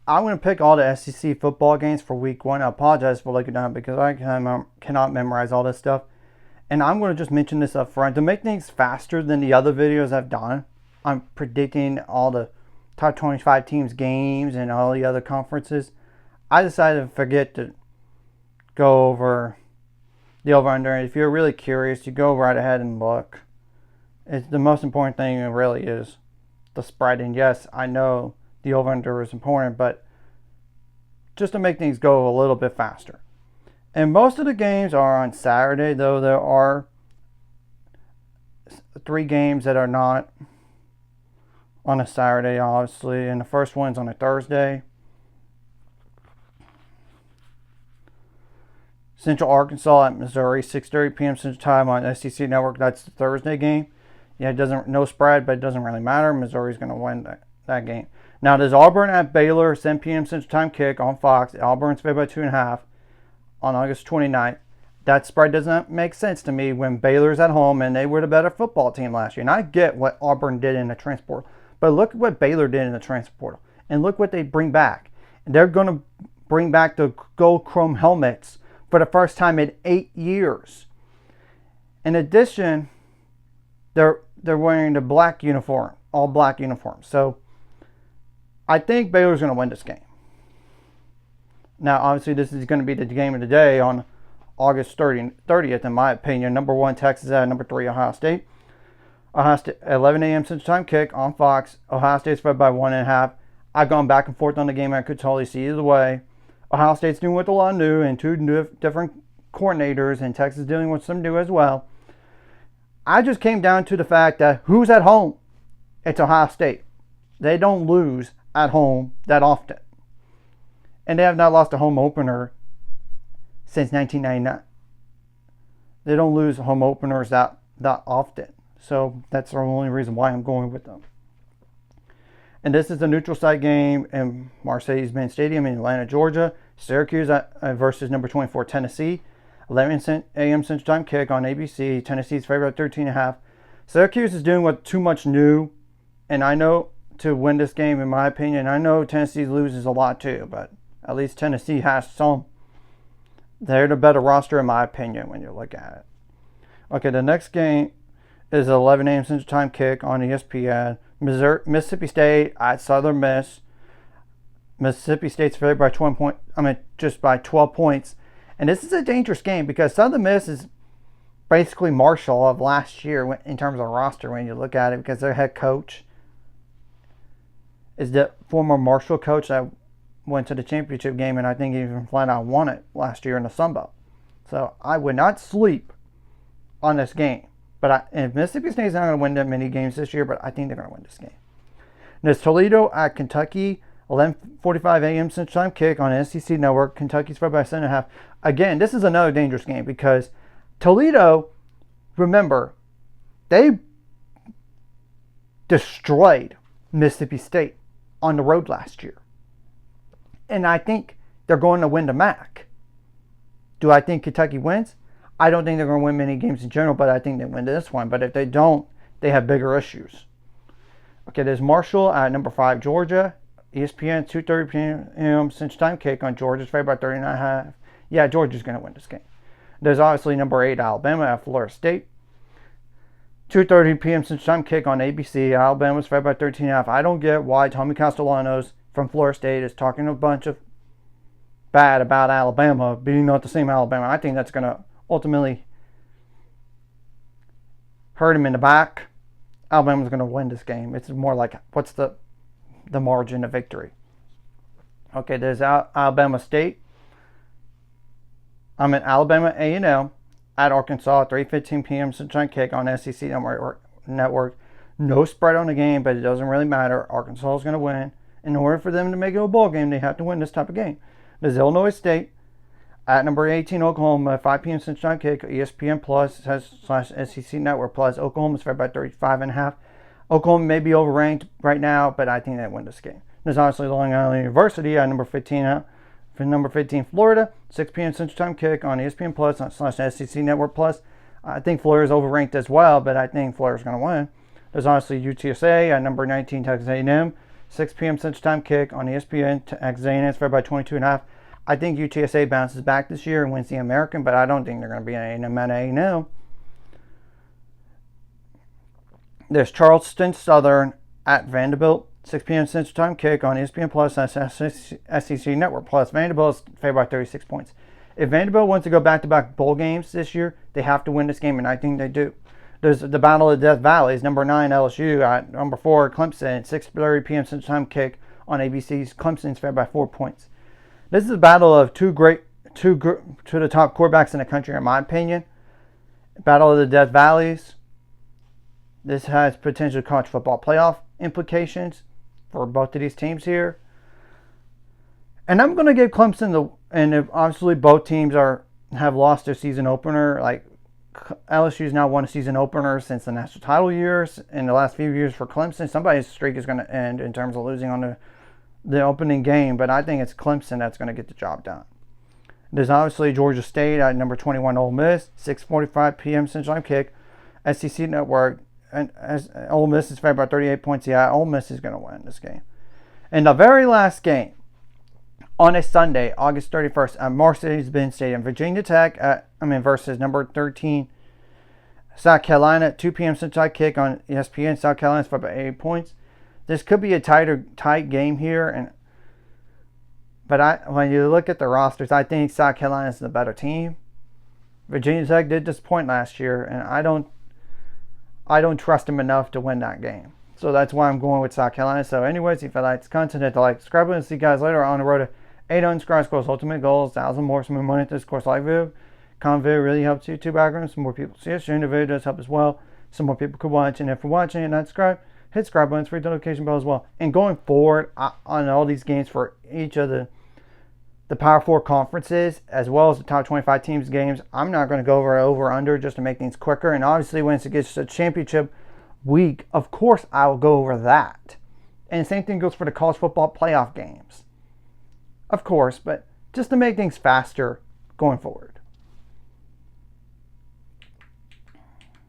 I'm going to pick all the SEC football games for week one. I apologize for looking down because I cannot memorize all this stuff. And I'm going to just mention this up front. To make things faster than the other videos I've done, I'm predicting all the top 25 teams games and all the other conferences. I decided to forget to go over the over-under. If you're really curious, you go right ahead and look. It's the most important thing really is the spread. And yes, I know the over-under is important, but just to make things go a little bit faster. And most of the games are on Saturday, though there are 3 games that are not on a Saturday, obviously. And the first one's on a Thursday. Central Arkansas at Missouri, 6:30 p.m. Central Time on SEC Network. That's the Thursday game. Yeah, no spread, but it doesn't really matter. Missouri's going to win that game. Now, there's Auburn at Baylor, 7 p.m. Central Time kick on Fox. Auburn's favored by 2.5 on August 29th. That spread doesn't make sense to me when Baylor's at home and they were the better football team last year. And I get what Auburn did in the transfer portal, but look at what Baylor did in the transfer portal. And look what they bring back. And they're going to bring back the gold chrome helmets for the first time in 8 years. In addition, they're wearing the black uniform, all black uniforms. So I think Baylor's going to win this game. Now, obviously, this is going to be the game of the day on August 30th, in my opinion. Number 1, Texas at number 3, Ohio State. Ohio State, 11 a.m. Central Time kick on Fox. Ohio State's fed by 1.5. I've gone back and forth on the game. I could totally see either way. Ohio State's doing with a lot new and 2 different coordinators, and Texas dealing with some new as well. I just came down to the fact that who's at home? It's Ohio State. They don't lose at home that often. And they have not lost a home opener since 1999. They don't lose home openers that often. So that's the only reason why I'm going with them. And this is a neutral site game in Mercedes-Benz Stadium in Atlanta, Georgia. Syracuse versus number 24, Tennessee. 11 a.m. Central Time kick on ABC. Tennessee's favorite 13.5. Syracuse is doing with too much new. And I know to win this game, in my opinion, I know Tennessee loses a lot too, but at least Tennessee has some. They're the better roster, in my opinion, when you look at it. Okay, the next game is 11 a.m. Central Time kick on ESPN. Mississippi State at Southern Miss. Mississippi State's favored by 12 points. And this is a dangerous game because Southern Miss is basically Marshall of last year in terms of roster when you look at it, because their head coach is the former Marshall coach that went to the championship game and I think even flat out won it last year in the Sun Belt. So I would not sleep on this game. But and Mississippi State's not going to win that many games this year, but I think they're going to win this game. There's Toledo at Kentucky, 11:45 a.m. Central Time kick on SEC Network. Kentucky's favored by 7.5. Again, this is another dangerous game because Toledo, remember, they destroyed Mississippi State on the road last year. And I think they're going to win the MAC. Do I think Kentucky wins? I don't think they're going to win many games in general, but I think they win this one. But if they don't, they have bigger issues. Okay, there's Marshall at number 5, Georgia. ESPN, 2:30 p.m. Central Time kick on Georgia's favored by 39.5. Yeah, Georgia's going to win this game. There's obviously number 8, Alabama at Florida State. 2:30 p.m. Central Time kick on ABC. Alabama's favored by 13.5. I don't get why Tommy Castellanos from Florida State is talking a bunch of bad about Alabama being not the same Alabama. I think that's going to ultimately hurt him in the back. Alabama's going to win this game. It's more like, what's the margin of victory? Okay, there's Alabama State. I'm at Alabama A&M at Arkansas, 3:15 p.m. Central Time kick on SEC Network. No spread on the game, but it doesn't really matter. Arkansas is going to win. In order for them to make it a bowl game, they have to win this type of game. There's Illinois State at number 18, Oklahoma, 5 p.m. Central Time kick. ESPN Plus / SEC Network Plus. Oklahoma's favored by 35.5. Oklahoma may be overranked right now, but I think they win this game. There's obviously Long Island University at number 15, Florida, 6 p.m. Central Time kick on ESPN Plus / SEC Network Plus. I think Florida's overranked as well, but I think Florida's going to win. There's obviously UTSA at number 19, Texas A&M, 6 p.m. Central Time kick on ESPN. Xanax favored by 22.5. I think UTSA bounces back this year and wins the American, but I don't think they're going to be an A&M. There's Charleston Southern at Vanderbilt. 6 p.m. Central Time kick on ESPN Plus and SEC Network Plus. Vanderbilt is favored by 36 points. If Vanderbilt wants to go back-to-back bowl games this year, they have to win this game, and I think they do. There's the Battle of Death Valleys, number 9 LSU at number 4 Clemson, 6:30 p.m. Central Time kick on ABC's. Clemson's favored by 4 points. This is a battle of two the top quarterbacks in the country, in my opinion. Battle of the Death Valleys. This has potential college football playoff implications for both of these teams here. And I'm going to give Clemson and if obviously both teams have lost their season opener. Like LSU's now won a season opener since the national title years. In the last few years for Clemson, somebody's streak is going to end in terms of losing on the opening game. But I think it's Clemson that's going to get the job done. There's obviously Georgia State at number 21 Ole Miss, 6:45 p.m. Central Time kick, SEC Network. And as Ole Miss is favored by 38 points, yeah, Ole Miss is going to win this game. And the very last game on a Sunday, August 31st, at Mercedes-Benz Stadium, Virginia Tech versus number 13 South Carolina at 2 p.m. Central Time kick on ESPN. South Carolina's favored by 8 points. This could be a tight game here, but when you look at the rosters, I think South Carolina is the better team. Virginia Tech did disappoint last year, and I don't trust them enough to win that game. So that's why I'm going with South Carolina. So anyways, if you like this content, hit the like, subscribe button. See you guys later on the road to 800 subscribers, course, ultimate goals, 1,000 more, some more money at this course like video. Comment video really helps YouTube algorithm. Some more people see us. Sharing the video does help as well. Some more people could watch. And if you're watching and not subscribed, hit subscribe button, free notification bell as well. And going forward on all these games for each of the Power 4 conferences, as well as the top 25 teams games, I'm not going to go over under just to make things quicker. And obviously, when it gets to championship week, of course, I will go over that. And the same thing goes for the college football playoff games. Of course, but just to make things faster going forward.